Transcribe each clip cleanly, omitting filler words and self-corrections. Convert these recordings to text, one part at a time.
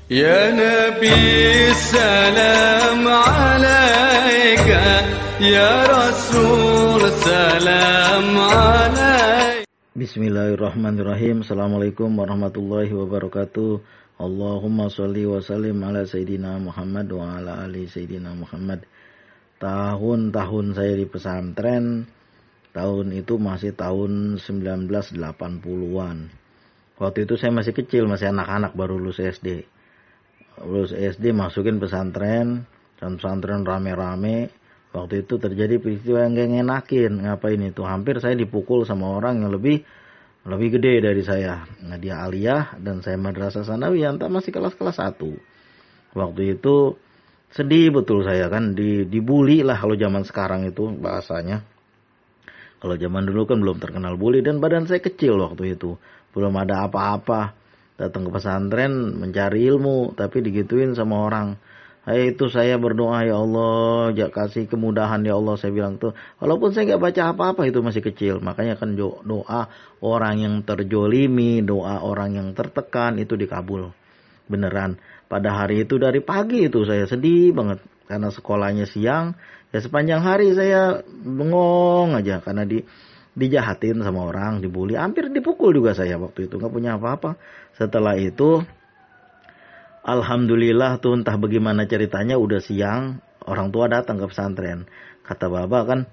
Ya Nabi salam alaika, ya Rasul salam alaika. Bismillahirrahmanirrahim. Assalamualaikum warahmatullahi wabarakatuh. Allahumma sholli wa sallim ala Sayyidina Muhammad wa ala ali Sayyidina Muhammad. Tahun-tahun saya di pesantren, tahun itu masih tahun 1980-an. Waktu itu saya masih kecil, masih anak-anak, baru lulus SD. Lulus SD masukin pesantren, dan pesantren rame-rame. Waktu itu terjadi peristiwa yang gak ngenakin. Ngapain itu? Hampir saya dipukul sama orang yang lebih gede dari saya. Nah, dia aliyah dan saya madrasah sanawiyah, masih kelas 1. Waktu itu sedih betul saya kan, dibully lah kalau zaman sekarang itu bahasanya. Kalau zaman dulu kan belum terkenal bully, dan badan saya kecil waktu itu. Belum ada apa-apa. Datang ke pesantren mencari ilmu, tapi digituin sama orang. Hai, itu saya berdoa, ya Allah, kasih kemudahan ya Allah, saya bilang tuh. Walaupun saya nggak baca apa-apa, itu masih kecil. Makanya kan doa orang yang terjolimi, doa orang yang tertekan itu dikabul. Beneran. Pada hari itu dari pagi itu saya sedih banget. Karena sekolahnya siang. Ya sepanjang hari saya bengong aja. Karena dijahatin sama orang, dibully. Hampir dipukul juga saya waktu itu. Nggak punya apa-apa. Setelah itu, alhamdulillah tuh entah bagaimana ceritanya, udah siang, orang tua datang ke pesantren. Kata bapak kan,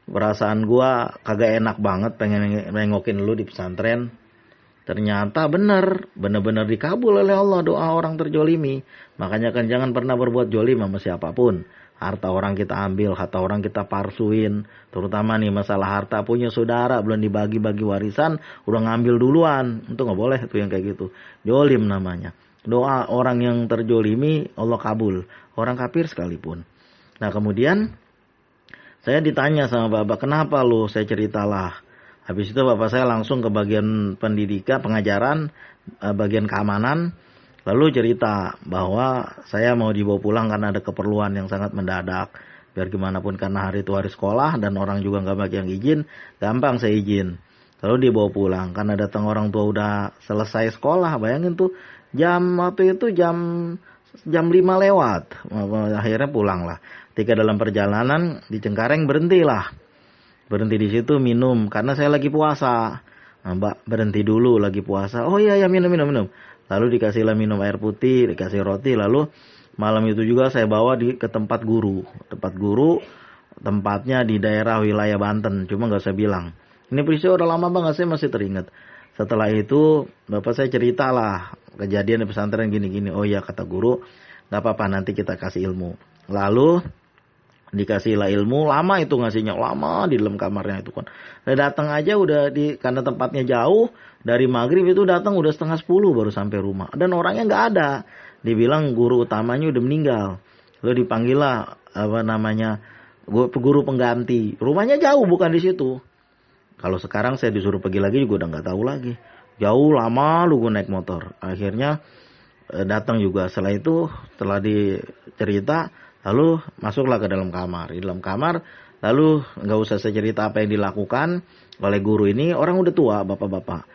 perasaan gua kagak enak banget pengen nengokin lu di pesantren. Ternyata benar-benar dikabul oleh Allah doa orang terjolimi. Makanya kan jangan pernah berbuat jolim sama siapapun. Harta orang kita ambil, harta orang kita palsuin. Terutama nih masalah harta, punya saudara belum dibagi-bagi warisan, udah ngambil duluan. Itu nggak boleh tuh yang kayak gitu. Jolim namanya. Doa orang yang terjolimi Allah kabul. Orang kafir sekalipun. Nah kemudian saya ditanya sama bapak, kenapa lu? Saya ceritalah. Habis itu bapak saya langsung ke bagian pendidikan, pengajaran, bagian keamanan. Lalu cerita bahwa saya mau dibawa pulang karena ada keperluan yang sangat mendadak. Biar gimana pun karena hari itu hari sekolah dan orang juga nggak banyak yang izin, gampang saya izin. Lalu dibawa pulang karena datang orang tua udah selesai sekolah. Bayangin tuh waktu itu jam 5 lewat. Akhirnya pulang lah. Ketika dalam perjalanan di Cengkareng berhentilah. Berhenti di situ minum karena saya lagi puasa. Nah, Mbak berhenti dulu lagi puasa. Oh iya minum. Lalu dikasihlah minum air putih, dikasih roti. Lalu malam itu juga saya bawa ke tempat guru. Tempat guru, tempatnya di daerah wilayah Banten. Cuma gak saya bilang. Ini peristiwa udah lama banget, saya masih teringat. Setelah itu bapak saya ceritalah kejadian di pesantren gini-gini. Oh iya kata guru, gak apa-apa nanti kita kasih ilmu. Lalu dikasihlah ilmu, lama itu ngasihnya, lama di dalam kamarnya itu kan. Nah, datang aja udah karena tempatnya jauh, dari maghrib itu datang udah 9:30 baru sampai rumah. Dan orangnya nggak ada. Dibilang guru utamanya udah meninggal. Lalu dipanggil lah guru pengganti. Rumahnya jauh, bukan di situ. Kalau sekarang saya disuruh pergi lagi juga udah nggak tahu lagi. Jauh lama lu gue naik motor. Akhirnya datang juga. Setelah itu, setelah dicerita, lalu masuklah ke dalam kamar. Di dalam kamar, lalu nggak usah saya cerita apa yang dilakukan oleh guru ini. Orang udah tua, bapak-bapak.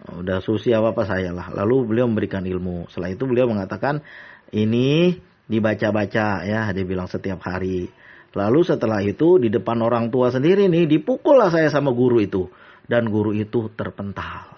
Udah seusia bapak saya lah. Lalu beliau memberikan ilmu. Setelah itu beliau mengatakan, ini dibaca-baca ya. Dia bilang setiap hari. Lalu setelah itu di depan orang tua sendiri nih, dipukul lah saya sama guru itu. Dan guru itu terpental.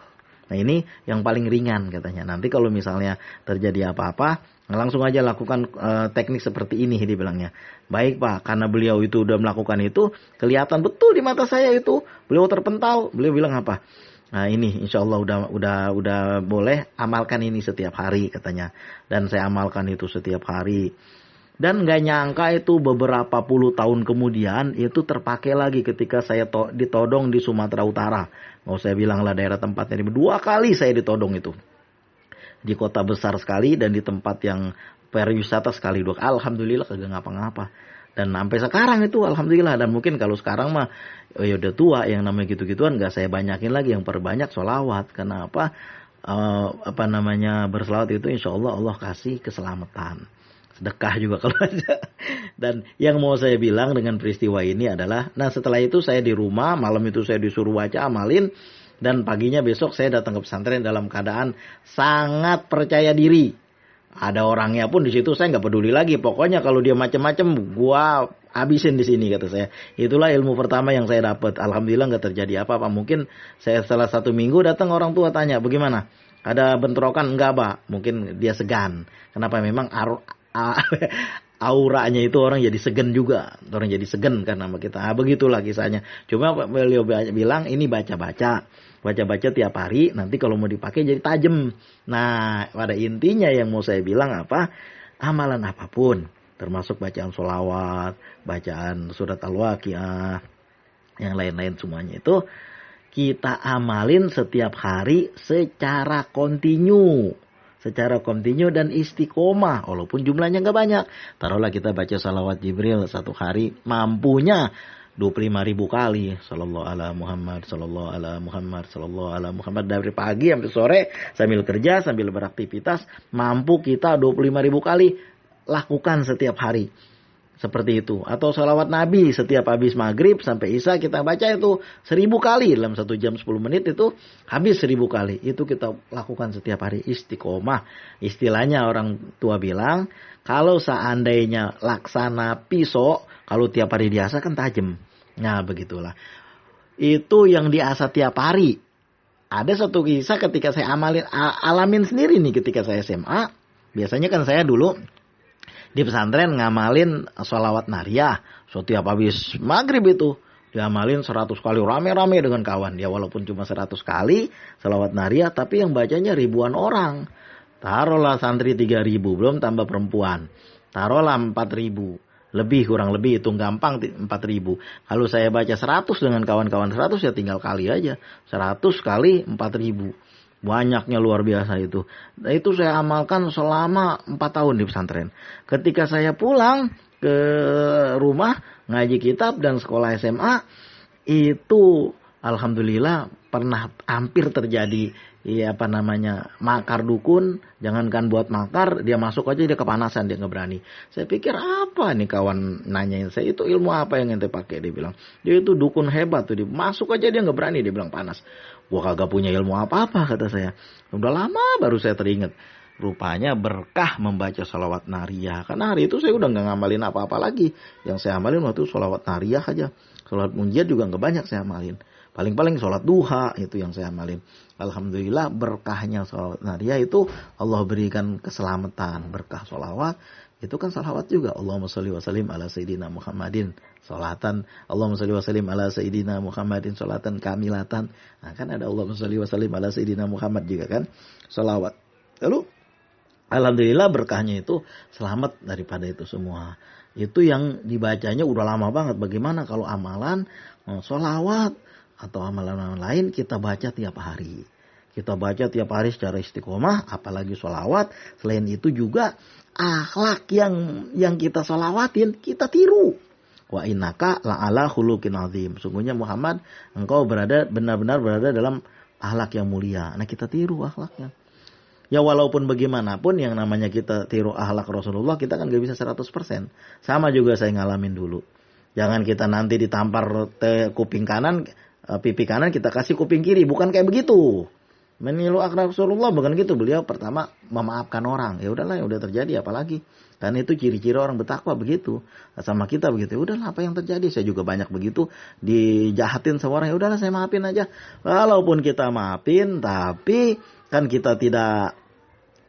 Nah ini yang paling ringan katanya. Nanti kalau misalnya terjadi apa-apa, langsung aja lakukan teknik seperti ini, dia bilangnya. Baik Pak, karena beliau itu udah melakukan itu, kelihatan betul di mata saya itu. Beliau terpental, beliau bilang apa? Nah ini insya Allah udah boleh, amalkan ini setiap hari katanya. Dan saya amalkan itu setiap hari. Dan gak nyangka itu beberapa puluh tahun kemudian itu terpakai lagi ketika saya ditodong di Sumatera Utara. Mau saya bilang lah daerah tempatnya, 2 kali saya ditodong itu. Di kota besar sekali dan di tempat yang pariwisata sekali 2. Alhamdulillah kagak ngapa-ngapa. Dan sampai sekarang itu alhamdulillah. Dan mungkin kalau sekarang mah ya udah tua, yang namanya gitu-gituan gak saya banyakin lagi. Yang perbanyak sholawat. Karena apa? Berselawat itu insya Allah kasih keselamatan. Sedekah juga kalau ada. Dan yang mau saya bilang dengan peristiwa ini adalah, nah setelah itu saya di rumah, malam itu saya disuruh baca, amalin. Dan paginya besok saya datang ke pesantren dalam keadaan sangat percaya diri. Ada orangnya pun di situ saya nggak peduli lagi. Pokoknya kalau dia macam-macam, gua habisin di sini kata saya. Itulah ilmu pertama yang saya dapat. Alhamdulillah nggak terjadi apa-apa. Mungkin saya setelah 1 minggu datang orang tua tanya, bagaimana? Ada bentrokan? Enggak, Pak. Mungkin dia segan. Kenapa? Memang auranya itu orang jadi segan juga. Orang jadi segan karena sama kita. Begitulah kisahnya. Cuma beliau bilang ini baca-baca. Baca-baca tiap hari, nanti kalau mau dipakai jadi tajam. Nah, pada intinya yang mau saya bilang apa? Amalan apapun, termasuk bacaan sholawat, bacaan surat Al-Waqiah, yang lain-lain semuanya itu, kita amalin setiap hari secara kontinu. Secara kontinu dan istiqomah, walaupun jumlahnya nggak banyak. Taruhlah kita baca salawat Jibril 1 hari, mampunya 25.000 kali. Sallallahu ala Muhammad, sallallahu ala Muhammad, sallallahu ala Muhammad. Dari pagi sampai sore sambil kerja, sambil beraktivitas. Mampu kita 25.000 kali. Lakukan setiap hari. Seperti itu. Atau salawat Nabi setiap habis maghrib sampai isya kita baca itu 1000 kali. Dalam 1 jam 10 menit itu habis 1000 kali. Itu kita lakukan setiap hari. Istiqomah. Istilahnya orang tua bilang, kalau seandainya laksana pisau, kalau tiap hari diasah kan tajam. Nah begitulah. Itu yang diasah tiap hari. Ada satu kisah ketika saya alamin sendiri nih ketika saya SMA. Biasanya kan saya dulu di pesantren ngamalin sholawat nariyah. Setiap habis maghrib itu diamalin 100 kali rame-rame dengan kawan. Ya walaupun cuma 100 kali sholawat nariyah, tapi yang bacanya ribuan orang. Taruhlah santri 3.000, belum tambah perempuan. Taruhlah 4.000. Lebih, kurang lebih, hitung gampang 4.000. Kalau saya baca 100 dengan kawan-kawan 100 ya tinggal kali aja. 100 kali 4.000. Banyaknya luar biasa itu. Nah, itu saya amalkan selama 4 tahun di pesantren. Ketika saya pulang ke rumah ngaji kitab dan sekolah SMA, itu alhamdulillah pernah hampir terjadi makar dukun. Jangankan buat makar, dia masuk aja dia kepanasan, dia nggak berani. Saya pikir apa nih kawan nanyain saya, itu ilmu apa yang ente pakai? Dia bilang dia itu dukun hebat tuh, dia masuk aja dia nggak berani, dia bilang panas. Gua kagak punya ilmu apa-apa kata saya. Udah lama baru saya teringat. Rupanya berkah membaca sholawat nariyah. Karena hari itu saya udah nggak ngamalin apa-apa lagi. Yang saya amalin waktu itu sholawat nariyah aja. Sholawat munjiat juga nggak banyak saya amalin. Paling-paling sholat duha itu yang saya amalin. Alhamdulillah berkahnya sholawat nariyah itu Allah berikan keselamatan. Berkah sholawat itu kan salawat juga. Allahumma sholli wa sallim ala sayyidina Muhammadin. Sholatan. Allahumma sholli wa sallim ala sayyidina Muhammadin. Sholatan kamilatan. Nah kan ada Allahumma sholli wa sallim ala sayyidina Muhammad juga kan. Sholawat. Lalu alhamdulillah berkahnya itu selamat daripada itu semua. Itu yang dibacanya udah lama banget. Bagaimana kalau amalan sholawat atau amalan lain kita baca tiap hari. Kita baca tiap hari secara istiqomah, apalagi sholawat. Selain itu juga akhlak yang kita sholawatin, kita tiru. Wa innaka la'ala khuluqin azim. Sungguhnya Muhammad, engkau benar-benar berada dalam akhlak yang mulia. Nah kita tiru akhlaknya. Ya walaupun bagaimanapun yang namanya kita tiru akhlak Rasulullah, kita kan gak bisa 100%. Sama juga saya ngalamin dulu. Jangan kita nanti ditampar kuping kanan, pipi kanan kita kasih kuping kiri. Bukan kayak begitu. Meniru akhlak Rasulullah bukan gitu. Beliau pertama memaafkan orang. Ya udahlah, yang udah terjadi apalagi. Dan itu ciri-ciri orang bertakwa begitu. Sama kita begitu. Ya udahlah, apa yang terjadi? Saya juga banyak begitu. Dijahatin sama orang. Ya udahlah, saya maafin aja. Walaupun kita maafin, tapi kan kita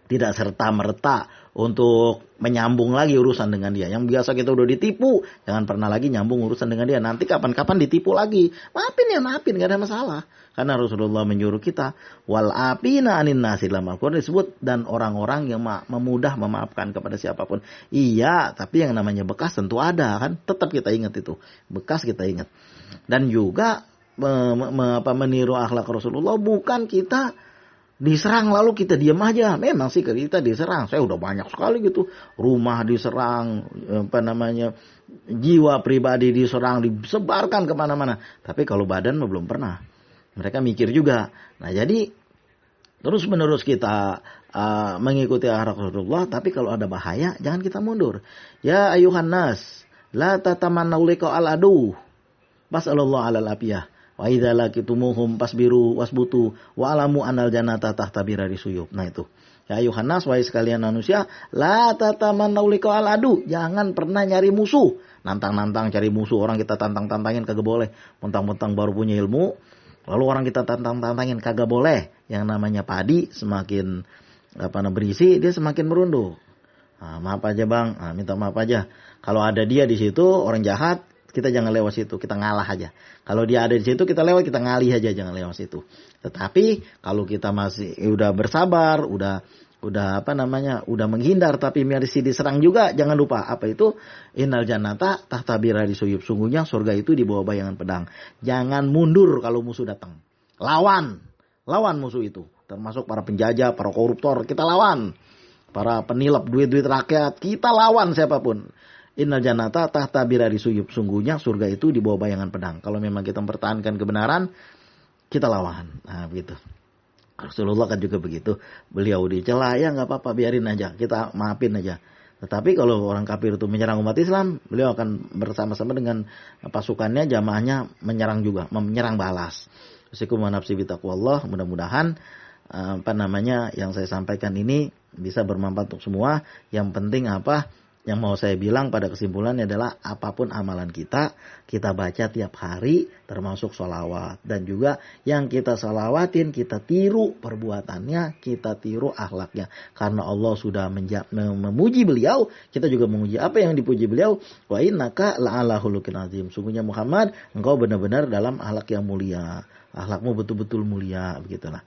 tidak serta-merta untuk menyambung lagi urusan dengan dia. Yang biasa kita udah ditipu, jangan pernah lagi nyambung urusan dengan dia. Nanti kapan-kapan ditipu lagi. Maafin, gak ada masalah. Karena Rasulullah menyuruh kita, wal afina anin nasi, dalam Al-Quran disebut, dan orang-orang yang memudah memaafkan kepada siapapun. Iya, tapi yang namanya bekas tentu ada kan. Tetap kita ingat itu. Bekas kita ingat. Dan juga meniru akhlak Rasulullah bukan kita diserang lalu kita diam aja. Memang sih kita diserang. Saya udah banyak sekali gitu. Rumah diserang, jiwa pribadi diserang, disebarkan kemana-mana. Tapi kalau badan belum pernah. Mereka mikir juga. Nah jadi terus menerus kita mengikuti akhlak Rasulullah. Tapi kalau ada bahaya jangan kita mundur. Ya ayuhan nas, la tatamannau liqa'al adu. Basallallahu alal afiyah. Wa idza laqitumuhum fasbiru wasbutu wa alamu anal jannata tahta birari suyub. Nah itu. Ya ayuhan nas, wahai sekalian manusia, la tatamannau liqa'al adu. Jangan pernah nyari musuh. Nantang-nantang cari musuh, orang kita tantang-tantangin kagak boleh. Mentang-mentang baru punya ilmu, lalu orang kita tantang-tantangin kagak boleh. Yang namanya padi semakin berisi, dia semakin merunduk. Nah, maaf aja bang, minta maaf aja. Kalau ada dia di situ orang jahat, kita jangan lewat situ, kita ngalah aja. Kalau dia ada di situ kita lewat, kita ngalih aja, jangan lewat situ. Tetapi kalau kita masih udah bersabar, udah menghindar tapi masih diserang juga, jangan lupa apa itu, innal jannata tahta birari suyub. Sungguhnya surga itu di bawah bayangan pedang. Jangan mundur kalau musuh datang. Lawan musuh itu. Termasuk para penjajah, para koruptor, kita lawan. Para penilap duit-duit rakyat, kita lawan siapapun. Innal jannata tahta birari suyub. Sungguhnya surga itu di bawah bayangan pedang. Kalau memang kita mempertahankan kebenaran, kita lawan. Nah begitu. Rasulullah kan juga begitu. Beliau dicela, ya nggak apa-apa, biarin aja, kita maafin aja. Tetapi kalau orang kafir itu menyerang umat Islam, beliau akan bersama-sama dengan pasukannya, jamaahnya menyerang juga, menyerang balas. Usikum wa nafsi bitaqwallah. Mudah-mudahan yang saya sampaikan ini bisa bermanfaat untuk semua. Yang penting yang mau saya bilang pada kesimpulannya adalah apapun amalan kita baca tiap hari, termasuk sholawat. Dan juga yang kita sholawatin, kita tiru perbuatannya, kita tiru akhlaknya. Karena Allah sudah memuji beliau, kita juga memuji apa yang dipuji beliau. Wa innaka la'ala khuluqin azim. Sungguhnya Muhammad, engkau benar-benar dalam akhlak yang mulia. Akhlakmu betul-betul mulia, begitulah.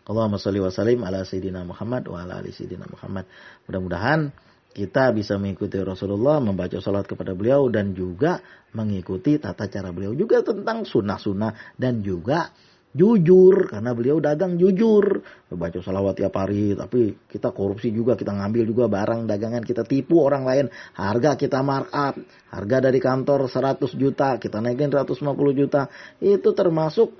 Allahumma sholli wa sallim ala sayyidina Muhammad wa ala ali sayyidina Muhammad. Mudah-mudahan kita bisa mengikuti Rasulullah, membaca salat kepada beliau, dan juga mengikuti tata cara beliau juga tentang sunnah-sunnah, dan juga jujur, karena beliau dagang jujur, baca salawat tiap hari, tapi kita korupsi juga, kita ngambil juga barang dagangan, kita tipu orang lain, harga kita mark up, harga dari kantor 100 juta, kita naikin 150 juta, itu termasuk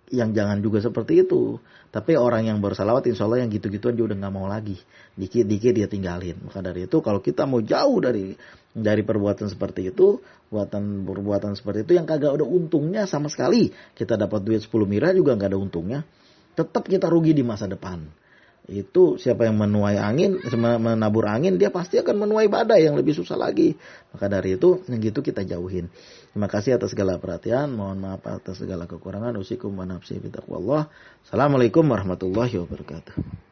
yang jangan juga seperti itu. Tapi orang yang bersalawat, insya Allah yang gitu-gituan dia udah nggak mau lagi. Dikit-dikit dia tinggalin. Maka dari itu kalau kita mau jauh dari perbuatan seperti itu, perbuatan seperti itu yang kagak ada untungnya sama sekali. Kita dapat duit 10 miliar juga nggak ada untungnya. Tetap kita rugi di masa depan. Itu siapa yang menabur angin, dia pasti akan menuai badai yang lebih susah lagi. Maka dari itu, yang gitu kita jauhin. Terima kasih atas segala perhatian. Mohon maaf atas segala kekurangan. Usikum wa nafsi bitaqwallah. Assalamualaikum warahmatullahi wabarakatuh.